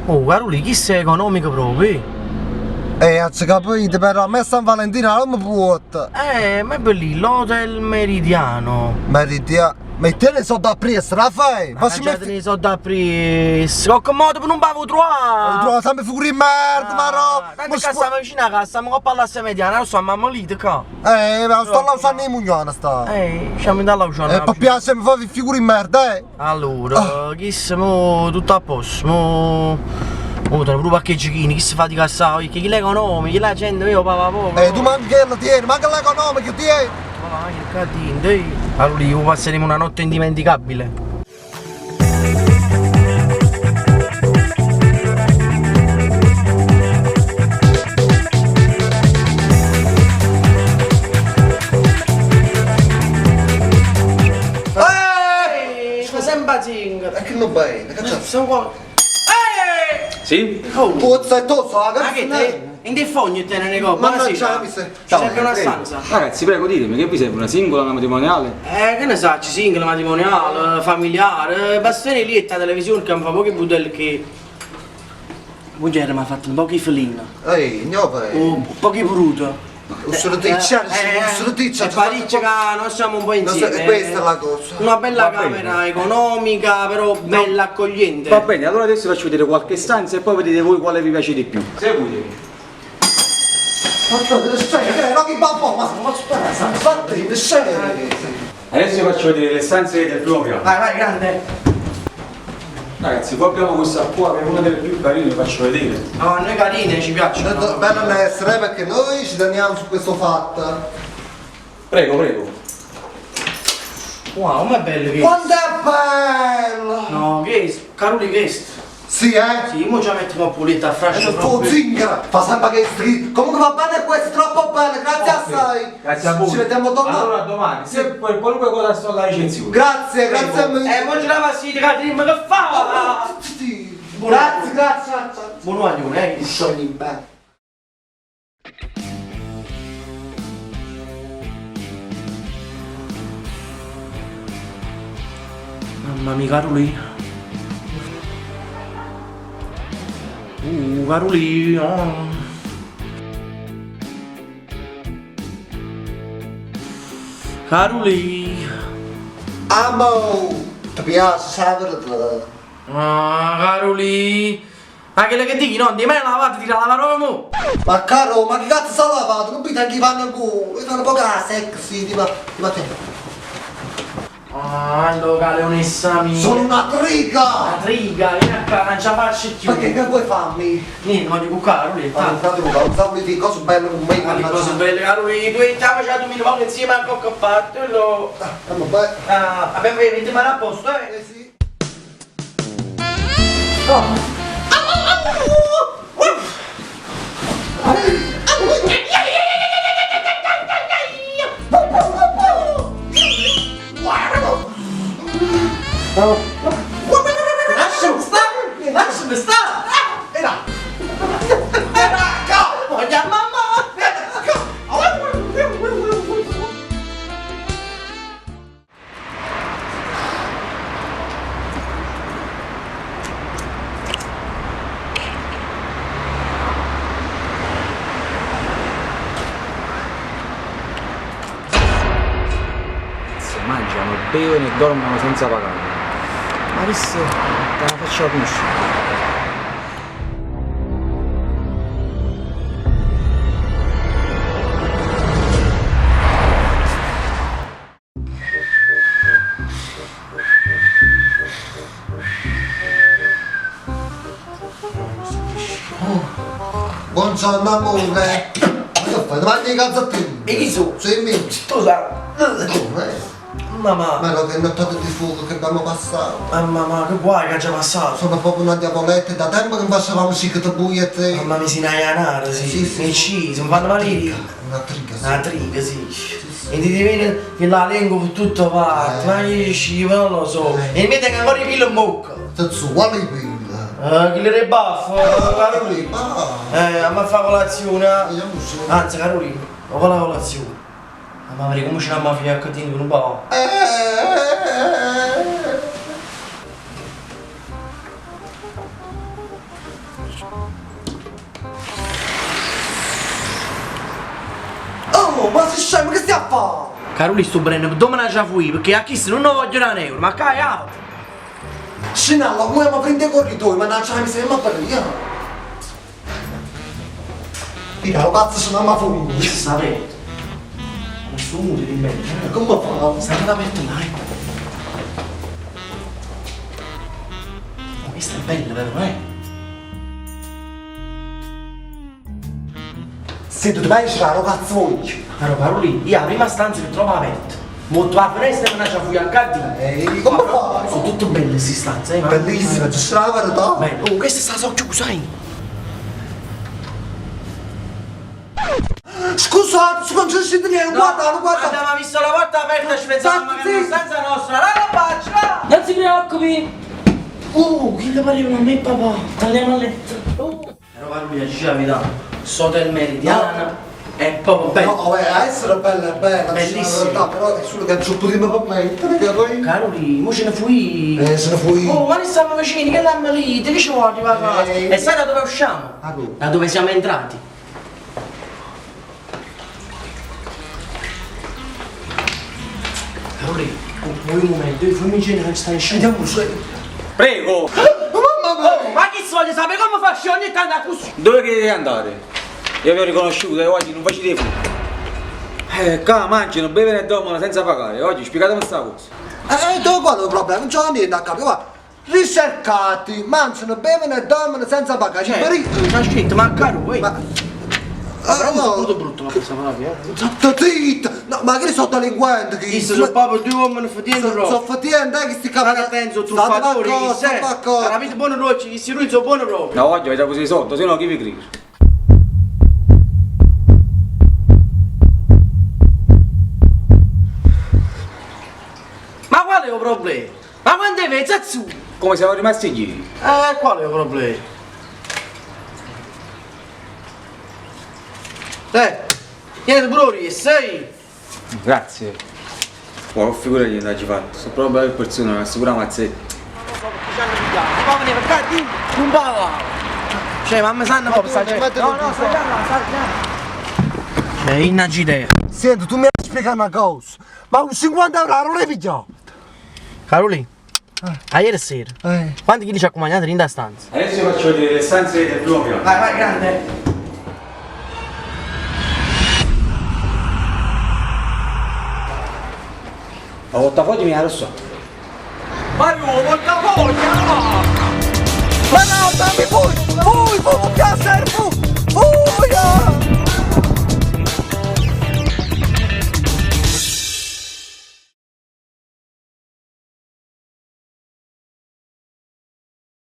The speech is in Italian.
Oh, Caroli, chi sei economico proprio? Ci capite, però a me San Valentino non mi può. Ma è bello, l'hotel Meridiano. Meridiano. Mettete soldi a presto, la fai? Ma già te ne so da presso. Che modo per non bavo trovare? Trovo sempre figure di merda, ma no! Tanto che stiamo vicino a casa, stiamo a parlare a Mediana, non so, mamma lì, qua. Ma sto là usando i mugnoni, sta. Siamo dalla uscita. Per piacere mi fai figure di merda, Allora, chi siamo tutto a posto, mo te ne pure qualche giochini, chi si fa di cassa, chi l'economico, chi la gente, io papà poco. Tu manchi che lo tieni, manca l'economico, tieni! Ma che catino, dai. Allora, io passeremo una notte indimenticabile. E che non bene, che c'è? Sono qua. Sì? Puzza e tosso, la Ma che te? In che fogno te ne go? Ma non Buonasera. c'è, mi sei. Ci serve una stanza. Ragazzi, prego, ditemi, che vi serve? Una singola, una matrimoniale? Che ne sa, single, matrimoniale, familiare, basta venire lì e la televisione che mi fa poche budelle che... Buongiorno mi ha fatto un po' di felina. Un po' di bruto. Sono ticcia. È parecchio che non siamo un po' insieme. Questa è la cosa. Una bella Va camera bene. economica, però bella accogliente. Va bene, allora adesso vi faccio vedere qualche stanza e poi vedete voi quale vi piace di più. Seguitemi. Adesso vi faccio vedere le stanze del primo piano. Vai, grande. Ragazzi, poi abbiamo questa qua che è una delle più carine, vi faccio vedere. No, a noi carine ci piacciono. Bene non essere perché noi ci teniamo su questo fatto. Prego, prego. Wow, ma è bello che... Quanto è bello! No, che Caroli che Sì, Sì, mo ci metti un po' pulita a E frascio il tuo zingara fa sempre che strizzo. Comunque va bene questo, troppo bene, grazie assai. Grazie a voi. Ci vediamo domani. Allora a domani, se per qualunque cosa sto alla recensione. Grazie, grazie a me. mo ce la passi di Catrin, che fa? Grazie. Buon guaglione, Sciogli bene. Mamma mia, Caroli. Caroli, oh. Caroli. Amo! Ti piace, sapere? Caroli. Ma che le che dici, no? Di me lavate, tira la lavare mo. Ma caro, ma che cazzo sta lavato? Non mi tanchi i panni al culo. Io sono un po' sexy, ti va te. Il locale onesta mia. Sono una triga! La triga, vieni a casa, non ce la faccio più. Ma che vuoi farmi? Niente, ma dico Caroli, Ma non sapete di cose belle con me. ma di cose belle, Caroli, tu stiamo facendo un minuto insieme a Cocco Fatto, lo... Vabbè. Abbiamo venuto male a posto, eh? Sì. Lasciami stare! Voglio mamma! Si mangiano, bevono e dormono senza pagare. Ma questo te la faccio conoscere. Buongiorno amore. Ma che fai? Davanti ai calzettini? E chi su? Sei mio. Scusa! Mamma! Ma no, che notte di fuoco che abbiamo passato. Mamma, che vuoi che ha già passato? Sono proprio una diavoletta, da tempo che non facevamo cicette buie e te. Mamma mi si inaianare, sì. Sì. Mi ci, mi fanno malire. Una triga, sì. Una triga, sì. E ti devi vedere che la lingua per tutto parte, ma io ci non lo so. E mi tengo ancora i pilli in bocca. Terzo, quale pilla? Che le rebaffo, Carolina. A me fa colazione. Anzi, Carolina, ho fa la colazione. Ma vedi come c'è la mafia a Catino con un po'? Oh, ma sei scemo, che stai a fare? Caroli sto prendendo domani già fui, perché a chi se non vogliono un euro, ma cai auto. Scinallo, come mi prende i corridoi, ma non c'è mi sembra per io. Io, cazzo, sono a fuori. Questo sta aperto. Non sto muto di bello. Come fa? Sta tutto aperto là, Ma questa è bella, vero, Se tu ti vai a girare, cazzo vuoi? Caro Caroli, io la prima stanza che trovo aperta. Molto la finestra e non c'è fuori anche a dire. Come fai? Sono tutte belle queste stanze, ma. Bellissima, ci sarà la verità. Bello. Oh, questa sta so chiusa, Scusate, non c'è uscito niente, guarda. Abbiamo visto la porta aperta, ci pensavamo Zatti, che era una stanza nostra. La faccia! Non si preoccupi! Che le pareva a me, papà? Andiamo a letto. Però Caroli, dice la verità. Sotel Meridiana è proprio bello. No, a essere bella è bella, Bellissima. però è solo che non potremmo permettere, che poi... Caroli, mo ce ne fui. Se ne fui... Oh, ma noi stiamo vicini, che l'hanno lì, te che vuoi la casa? E sai da dove usciamo? Da dove siamo entrati. Caroli, vuoi un momento, io fammi in genere che stai uscendo. Andiamo su. Prego! Ma chi si vuole sapere come faccio ogni tanto a così? Dove che devi andare? Io vi ho riconosciuto e oggi non facete fuori. Qua mangiano, bevono e dormono senza pagare. Oggi spiegate questa cosa. Dove qual è il problema? Non c'è niente a capo, guarda. Ricercati, mangiano, bevono e dormono senza pagare. C'è scritto, ma caro, vuoi? Però no. brutto brutto, ma questa parola, Sta zitta! No, magari sono delinquenti che... Questo sono proprio due uomini fatendo Sono roba. fatendo, che sti Ma capi... penso, truffatori, chi sei? d'accordo. Avete buone rocce, chi si ruini sono buone proprio. No, oggi avete così i soldi, se no chi vi crede? Ma qual è il problema? Ma quando è vezza su? Come siamo rimasti ieri? Qual è il problema? Niente bruri, sei? Grazie. Oh, figurati di andarci fatto. Sono proprio belle persone, mi assicura mazzetta. Non so perché ci hanno pigliato. Ma venire perché ti non parla. Cioè, mamma sanno proprio sta gente. No, stai là. Cioè, innagidea. Senti, tu mi hai spiegato una cosa. Ma un 50 euro non l'hai pigliato? Caroli, a ieri sera, quanti chili ci accompagnate in da stanza? Adesso vi faccio vedere le stanze del primo piano. Vai, grande. La portafoglio mi ha rosso. Mario, portafoglio! Ma no, dammi pure!